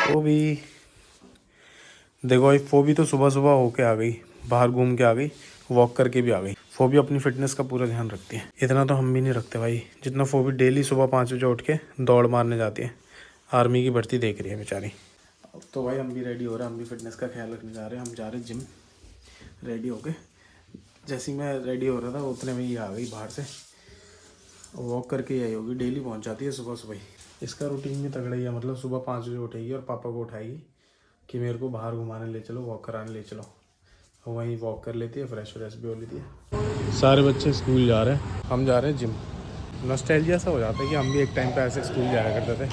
वो भी देखो भाई, वो भी तो सुबह सुबह होके आ गई, बाहर घूम के आ गई, वॉक करके भी आ गई। वो भी अपनी फिटनेस का पूरा ध्यान रखती है। इतना तो हम भी नहीं रखते भाई, जितना वो भी डेली सुबह 5 बजे उठ के दौड़ मारने जाती है। आर्मी की भर्ती देख रही है बेचारी। अब तो भाई हम भी रेडी हो रहे हैं, हम भी फिटनेस का ख्याल रखने जा रहे हैं। हम जा रहे हैं जिम, रेडी होके। जैसे ही मैं रेडी हो रहा था उतने में ही आ गई बाहर से। वॉक करके आई होगी, डेली पहुंच जाती है सुबह सुबह ही। इसका रूटीन भी तगड़ा ही है, मतलब सुबह 5 बजे उठेगी और पापा को उठाएगी कि मेरे को बाहर घुमाने ले चलो, वॉक कराने ले चलो। वहीं वॉक कर लेती है, फ्रेश व्रेश भी हो लेती है। सारे बच्चे स्कूल जा रहे हैं, हम जा रहे हैं जिम। नॉस्टैल्जिया सा हो जाता है कि हम भी एक टाइम पे ऐसे स्कूल जाया करते थे,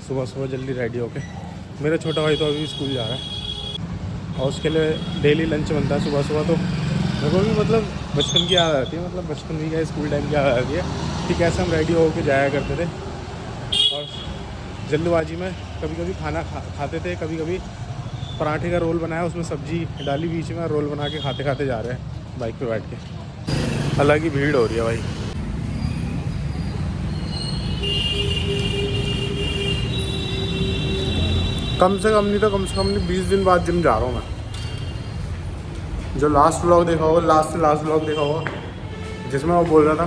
सुबह सुबह जल्दी रेडी होके। मेरा छोटा भाई तो अभी भी स्कूल जा रहा है और उसके लिए डेली लंच बनता है सुबह सुबह। तो मेरे को भी मतलब बचपन की याद आती है, मतलब बचपन भी क्या स्कूल टाइम की याद आती है कि कैसे हम रेडी होके जाया करते थे और जल्दबाजी में कभी कभी खाना खाते थे। कभी कभी पराठे का रोल बनाया, उसमें सब्जी डाली बीच में, रोल बना के खाते खाते जा रहे हैं बाइक पे बैठ के। अलग ही भीड़ हो रही है भाई। कम से कम नहीं 20 दिन बाद जिम जा रहा हूँ मैं। जो लास्ट व्लॉग देखा होगा, लास्ट व्लॉग देखा होगा, जिसमें वो बोल रहा था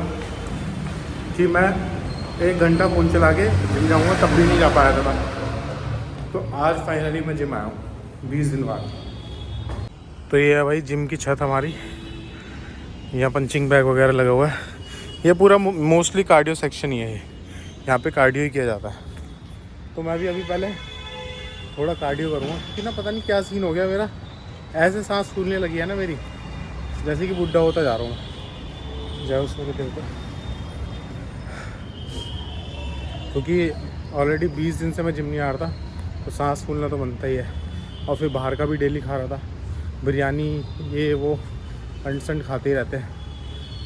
कि मैं 1 घंटा फ़ोन चला के जिम जाऊँगा, तब भी नहीं जा पाया था मैं। तो आज फाइनली मैं जिम आया हूँ 20 दिन बाद। तो ये है भाई जिम की छत हमारी। यहाँ पंचिंग बैग वगैरह लगा हुआ है। ये पूरा मोस्टली कार्डियो सेक्शन ही है। यहाँ पे कार्डियो ही किया जाता है। तो मैं भी अभी पहले थोड़ा कार्डियो करूँगा, क्योंकि ना पता नहीं क्या सीन हो गया मेरा, ऐसे सांस फूलने लगी है ना मेरी, जैसे कि बुढ़ा होता जा रहा हूँ। जय उसमें के देवता। क्योंकि ऑलरेडी 20 दिन से मैं जिम नहीं आ रहा था, तो सांस फूलना तो बनता ही है। और फिर बाहर का भी डेली खा रहा था, बिरयानी ये वो अंट खाते ही रहते हैं।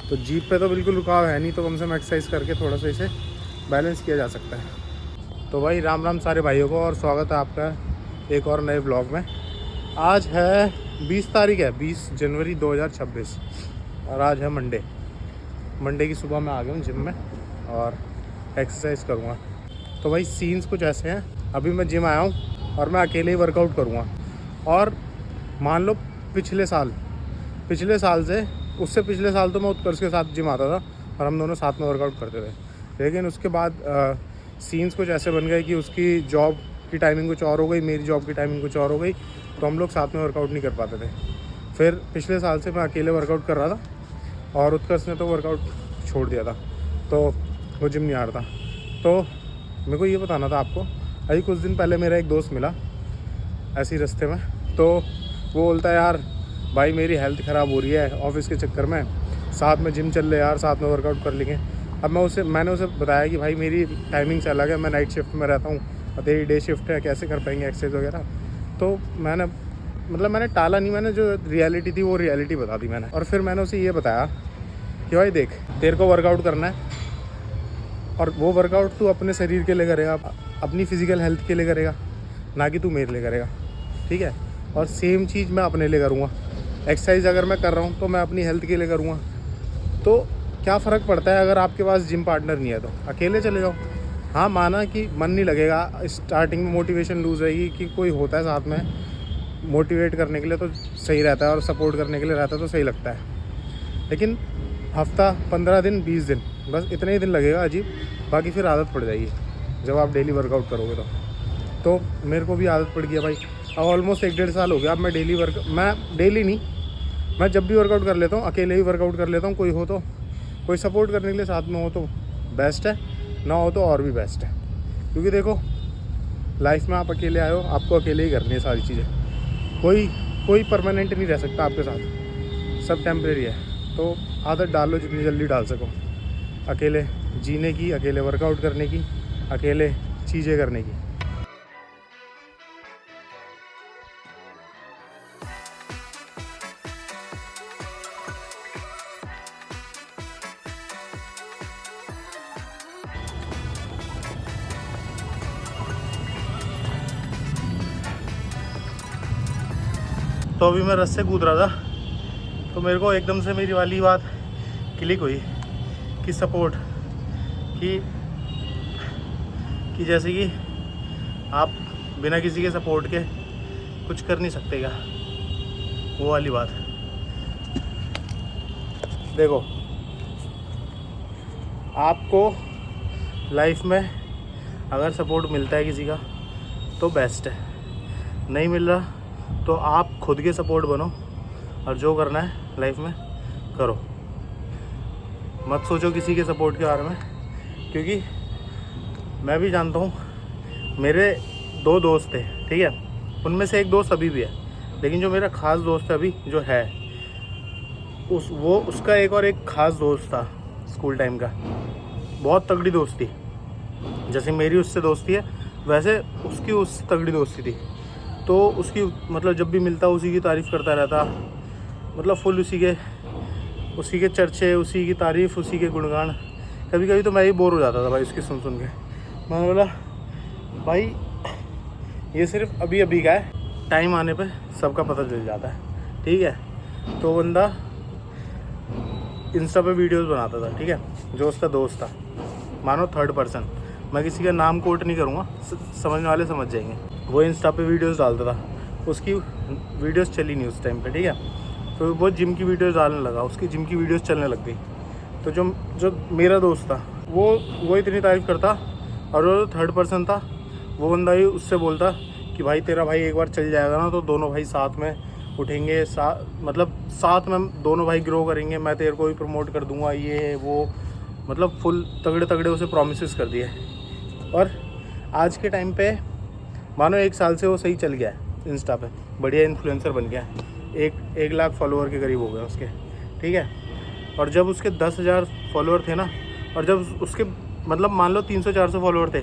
तो जीप पे तो बिल्कुल रुकाव है नहीं, तो कम से कम एक्सरसाइज करके थोड़ा सा इसे बैलेंस किया जा सकता है। तो भाई राम राम सारे भाइयों को, और स्वागत है आपका एक और नए ब्लॉग में। आज है 20 तारीख है, 20 जनवरी 2026 और आज है मंडे की सुबह मैं आ गया हूँ जिम में और एक्सरसाइज करूँगा। तो भाई सीन्स कुछ ऐसे हैं, अभी मैं जिम आया हूँ और मैं अकेले ही वर्कआउट करूँगा। और मान लो पिछले साल से, उससे पिछले साल तो मैं उत्कर्ष के साथ जिम आता था और हम दोनों साथ में वर्कआउट करते थे। लेकिन उसके बाद सीन्स कुछ ऐसे बन गए कि उसकी जॉब की टाइमिंग कुछ और हो गई, मेरी जॉब की टाइमिंग कुछ और हो गई, तो हम लोग साथ में वर्कआउट नहीं कर पाते थे। फिर पिछले साल से मैं अकेले वर्कआउट कर रहा था और उत्कर्ष ने तो वर्कआउट छोड़ दिया था, तो वो जिम नहीं आ रहा था। तो मेरे को ये बताना था आपको, अभी कुछ दिन पहले मेरा एक दोस्त मिला ऐसे ही रास्ते में, तो वो बोलता है यार भाई मेरी हेल्थ ख़राब हो रही है ऑफिस के चक्कर में, साथ में जिम चल ले यार, साथ में वर्कआउट कर लेंगे। अब मैंने उसे बताया कि भाई मेरी टाइमिंग से अलग है, मैं नाइट शिफ्ट में रहता हूँ और तेरी डे शिफ्ट है, कैसे कर पाएंगे एक्सरसाइज वगैरह। तो मैंने टाला नहीं, मैंने जो रियलिटी थी वो रियलिटी बता दी मैंने। और फिर मैंने उसे ये बताया कि भाई देख, तेरे को वर्कआउट करना है और वो वर्कआउट तू अपने शरीर के लिए करेगा, अपनी फ़िज़िकल हेल्थ के लिए करेगा, ना कि तू मेरे लिए करेगा, ठीक है। और सेम चीज़ मैं अपने लिए करूँगा। एक्सरसाइज अगर मैं कर रहा हूँ तो मैं अपनी हेल्थ के लिए करूँगा। तो क्या फ़र्क पड़ता है अगर आपके पास जिम पार्टनर नहीं है तो अकेले चले जाओ। हाँ माना कि मन नहीं लगेगा, स्टार्टिंग में मोटिवेशन लूज़ रहेगी, कि कोई होता है साथ में मोटिवेट करने के लिए तो सही रहता है और सपोर्ट करने के लिए रहता है तो सही लगता है। लेकिन हफ्ता 15 दिन 20 दिन बस इतने ही दिन लगेगा अजीब, बाकी फिर आदत पड़ जाएगी जब आप डेली वर्कआउट करोगे तो मेरे को भी आदत पड़ गई भाई। अब ऑलमोस्ट 1-1.5 साल हो गया। अब मैं डेली नहीं, मैं जब भी वर्कआउट कर लेता हूँ अकेले ही वर्कआउट कर लेता हूँ। कोई हो तो, कोई सपोर्ट करने के लिए साथ में हो तो बेस्ट है, ना हो तो और भी बेस्ट है। क्योंकि देखो लाइफ में आप अकेले आए हो, आपको अकेले ही करनी है सारी चीज़ें। कोई परमानेंट नहीं रह सकता आपके साथ, सब टेम्परेरी है। तो आदत डालो जितनी जल्दी डाल सको, अकेले जीने की, अकेले वर्कआउट करने की, अकेले चीज़ें करने की। तो अभी मैं रस से कूद रहा था, तो मेरे को एकदम से मेरी वाली बात क्लिक हुई कि सपोर्ट कि जैसे कि आप बिना किसी के सपोर्ट के कुछ कर नहीं सकते क्या, वो वाली बात। देखो आपको लाइफ में अगर सपोर्ट मिलता है किसी का तो बेस्ट है, नहीं मिल रहा तो आप खुद के सपोर्ट बनो और जो करना है लाइफ में करो। मत सोचो किसी के सपोर्ट के बारे में, क्योंकि मैं भी जानता हूँ, मेरे 2 दोस्त थे, ठीक है, उनमें से एक दोस्त अभी भी है, लेकिन जो मेरा ख़ास दोस्त है अभी जो है उसका एक ख़ास दोस्त था स्कूल टाइम का, बहुत तगड़ी दोस्ती। जैसे मेरी उससे दोस्ती है वैसे उसकी उससे तगड़ी दोस्ती थी। तो उसकी मतलब जब भी मिलता उसी की तारीफ़ करता रहता, मतलब फुल उसी के चर्चे, उसी की तारीफ़, उसी के गुणगान। कभी कभी तो मैं ही बोर हो जाता था भाई उसकी सुन के। मैंने बोला भाई ये सिर्फ अभी अभी का है, टाइम आने पे सबका पता चल जाता है, ठीक है। तो बंदा इंस्टा पे वीडियोस बनाता था, ठीक है, जो उसका दोस्त था, मानो थर्ड पर्सन, मैं किसी का नाम कोट नहीं करूँगा, समझने वाले समझ जाएंगे। वो इंस्टा पे वीडियोस डालता था, उसकी वीडियोस चली नहीं उस टाइम पे, ठीक है। तो वो जिम की वीडियोस डालने लगा, उसकी जिम की वीडियोस चलने लग गई। तो जो मेरा दोस्त था वो इतनी तारीफ़ करता, और वो थर्ड पर्सन था, वो बंदा ही उससे बोलता कि भाई तेरा भाई एक बार चल जाएगा ना तो दोनों भाई साथ में उठेंगे, मतलब साथ में दोनों भाई ग्रो करेंगे, मैं तेरे को भी प्रमोट कर दूंगा, ये वो, मतलब फुल तगड़े तगड़े उसे प्रॉमिसेस कर दिए। और आज के टाइम पे मानो 1 साल से वो सही चल गया है, इंस्टा पे बढ़िया इन्फ्लुएंसर बन गया है, 1 लाख फॉलोअर के करीब हो गए उसके, ठीक है। और जब उसके 10,000 फॉलोअर थे ना, और जब उसके मतलब मान लो 300-400 फॉलोअर थे,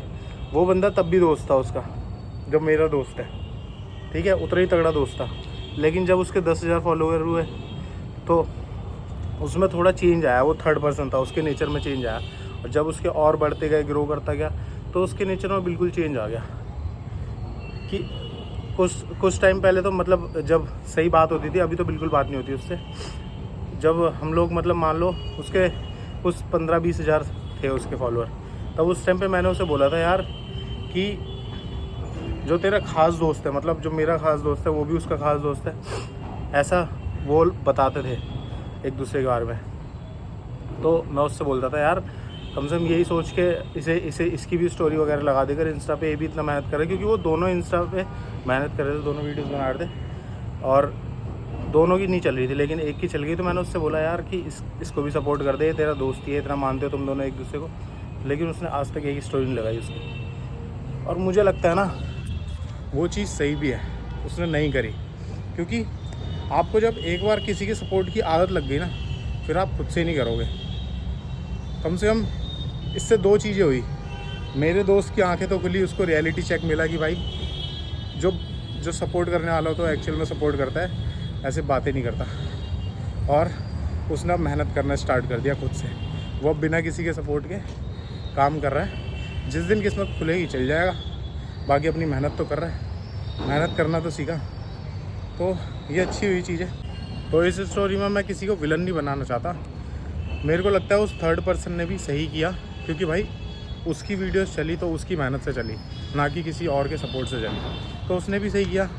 वो बंदा तब भी दोस्त था उसका, जब मेरा दोस्त है, ठीक है, उतना ही तगड़ा दोस्त था। लेकिन जब उसके 10,000 फॉलोअर हुए तो उसमें थोड़ा चेंज आया, वो थर्ड पर्सन था, उसके नेचर में चेंज आया। और जब उसके और बढ़ते गए, ग्रो करता गया, तो उसके नेचर में बिल्कुल चेंज आ गया। कि कुछ टाइम पहले तो मतलब जब सही बात होती थी, अभी तो बिल्कुल बात नहीं होती उससे। जब हम लोग मतलब मान लो उसके कुछ 15-20 हज़ार थे उसके फॉलोअर, तब उस टाइम पे मैंने उसे बोला था यार कि जो तेरा ख़ास दोस्त है, मतलब जो मेरा ख़ास दोस्त है वो भी उसका ख़ास दोस्त है, ऐसा वो बताते थे एक दूसरे के बारे में। तो मैं उससे बोलता था यार कम से कम यही सोच के इसकी भी स्टोरी वगैरह लगा देकर इंस्टा पे, ये भी इतना मेहनत करे, क्योंकि वो दोनों इंस्टा पे मेहनत कर रहे थे, दोनों वीडियोस बना रहे थे, और दोनों की नहीं चल रही थी, लेकिन एक की चल गई। तो मैंने उससे बोला यार कि इसको भी सपोर्ट कर दे, तेरा दोस्ती है, इतना मानते हो तुम दोनों एक दूसरे को। लेकिन उसने आज तक एक स्टोरी नहीं लगाई उसकी, और मुझे लगता है ना वो चीज़ सही भी है, उसने नहीं करी। क्योंकि आपको जब एक बार किसी के सपोर्ट की आदत लग गई ना, फिर आप खुद से नहीं करोगे। कम से कम इससे 2 चीज़ें हुई, मेरे दोस्त की आंखें तो खुली, उसको रियलिटी चेक मिला कि भाई जो सपोर्ट करने वाला हो तो एक्चुअल में सपोर्ट करता है, ऐसे बातें नहीं करता। और उसने अब मेहनत करना स्टार्ट कर दिया खुद से, वो अब बिना किसी के सपोर्ट के काम कर रहा है। जिस दिन किस्मत खुलेगी चल जाएगा, बाकी अपनी मेहनत तो कर रहा है, मेहनत करना तो सीखा, तो ये अच्छी हुई चीज़ है। तो इस स्टोरी में मैं किसी को विलन नहीं बनाना चाहता, मेरे को लगता है उस थर्ड पर्सन ने भी सही किया, क्योंकि भाई उसकी वीडियोस चली तो उसकी मेहनत से चली, ना कि किसी और के सपोर्ट से चली, तो उसने भी सही किया।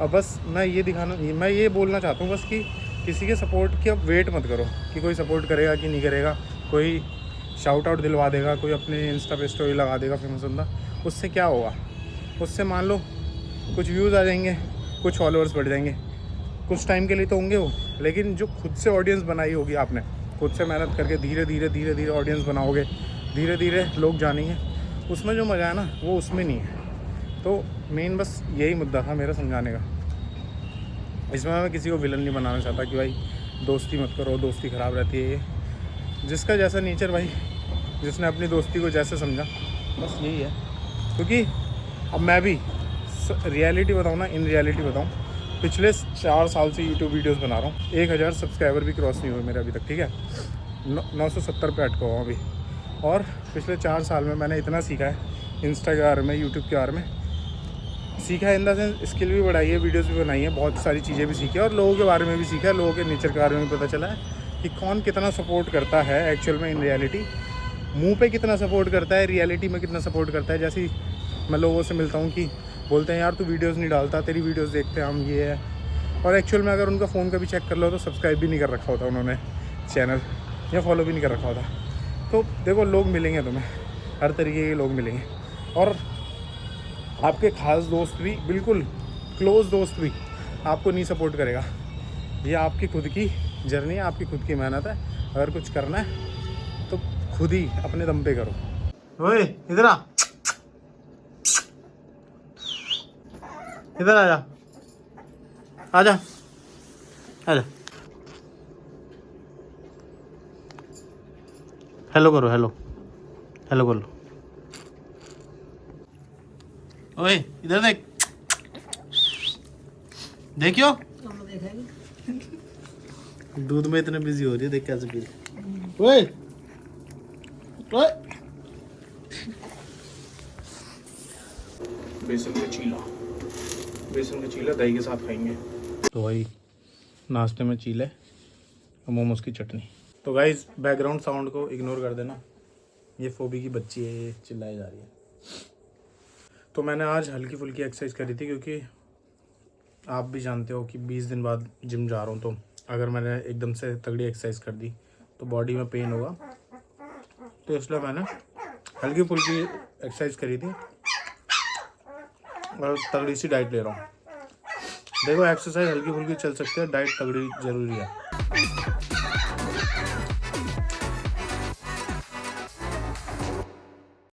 अब बस मैं ये बोलना चाहता हूँ बस कि किसी के सपोर्ट की अब वेट मत करो कि कोई सपोर्ट करेगा कि नहीं करेगा, कोई शाउट आउट दिलवा देगा, कोई अपने इंस्टा पे स्टोरी लगा देगा फेमस बंदा, उससे क्या होगा? उससे मान लो कुछ व्यूज़ आ जाएंगे, कुछ फॉलोअर्स बढ़ जाएंगे, कुछ टाइम के लिए तो होंगे वो, लेकिन जो खुद से ऑडियंस बनाई होगी आपने, खुद से मेहनत करके धीरे धीरे ऑडियंस बनाओगे, धीरे धीरे लोग जानेंगे, उसमें जो मज़ा है ना वो उसमें नहीं है। तो मेन बस यही मुद्दा था मेरा समझाने का। इसमें मैं किसी को विलन नहीं बनाना चाहता कि भाई दोस्ती मत करो, दोस्ती ख़राब रहती है, ये जिसका जैसा नेचर, भाई जिसने अपनी दोस्ती को जैसे समझा, बस यही है। क्योंकि अब मैं भी रियलिटी बताऊँ ना, इन रियलिटी बताऊँ, पिछले 4 साल से यूट्यूब वीडियोस बना रहा हूँ, 1000 सब्सक्राइबर भी क्रॉस नहीं हुए मेरे अभी तक, ठीक है, 970 पे अटका हुआ अभी। और पिछले 4 साल में मैंने इतना सीखा है इंस्टा के बारे में, यूट्यूब के बारे में, सीखा है इन द सेंस स्किल भी बढ़ाई है, वीडियोस भी बनाई है, बहुत सारी चीज़ें भी सीखी है, और लोगों के बारे में भी सीखा है, लोगों के नेचर के बारे में भी पता चला है कि कौन कितना सपोर्ट करता है एक्चुअल में, इन रियलिटी मुंह पे कितना सपोर्ट करता है, रियलिटी में कितना सपोर्ट करता है। जैसे मैं लोगों से मिलता हूँ कि बोलते हैं यार तू वीडियोस नहीं डालता, तेरी वीडियोस देखते हैं हम, ये है। और एक्चुअल में अगर उनका फ़ोन का भी चेक कर लो तो सब्सक्राइब भी नहीं कर रखा होता उन्होंने चैनल, या फॉलो भी नहीं कर रखा होता। तो देखो लोग मिलेंगे तुम्हें, हर तरीके के लोग मिलेंगे, और आपके ख़ास दोस्त भी, बिल्कुल क्लोज़ दोस्त भी आपको नहीं सपोर्ट करेगा। ये आपकी खुद की जर्नी है, आपकी खुद की मेहनत है। अगर कुछ करना है तो खुद ही अपने दम पे करो। ओए इधर आ, इधर आजा, आजा आजा, हेलो करो, हेलो हेलो कर लो। ओए इधर देख, देखियो दूध में इतने बिजी हो रही है, देख कैसे पी रही। ओए ओए, बेसन का चीला, बेसन का चीला दही के साथ खाएंगे। तो भाई नाश्ते में चीले और मोमोज की चटनी। तो गाइज बैकग्राउंड साउंड को इग्नोर कर देना, ये फोबी की बच्ची है, ये चिल्लाई जा रही है। तो मैंने आज हल्की फुल्की एक्सरसाइज करी थी, क्योंकि आप भी जानते हो कि 20 दिन बाद जिम जा रहा हूँ, तो अगर मैंने एकदम से तगड़ी एक्सरसाइज कर दी तो बॉडी में पेन होगा, तो इसलिए मैंने हल्की फुल्की एक्सरसाइज करी थी और तगड़ी सी डाइट ले रहा हूँ। देखो एक्सरसाइज हल्की फुल्की चल सकती है, डाइट तगड़ी ज़रूरी है।